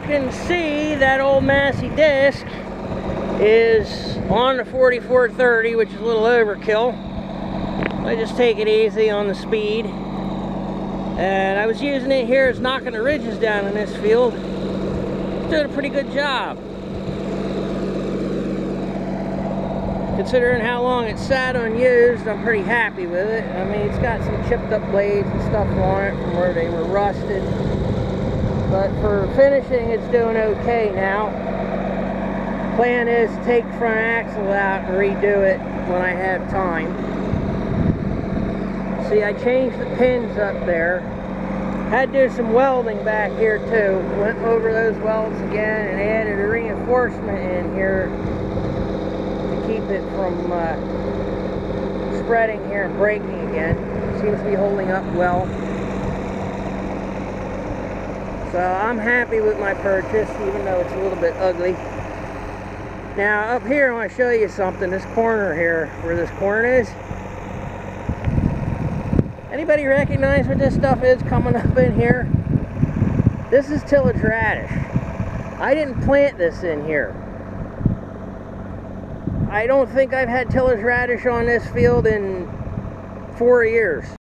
can see, that old Massey disc is on the 4430, which is a little overkill. I just take it easy on the speed. And I was using it here as knocking the ridges down in this field. It's doing a pretty good job. Considering how long it sat unused, I'm pretty happy with it. I mean, it's got some chipped up blades and stuff on it from where they were rusted. But for finishing, it's doing okay now. Plan is to take the front axle out and redo it when I have time. See, I changed the pins up there. Had to do some welding back here too. Went over those welds again and added a reinforcement in here keep it from spreading here and breaking again. Seems to be holding up well. So I'm happy with my purchase, even though it's a little bit ugly. Now up here I want to show you something. This corner here, where this corn is. Anybody recognize what this stuff is coming up in here? This is tillage radish. I didn't plant this in here. I don't think I've had tillage radish on this field in 4 years.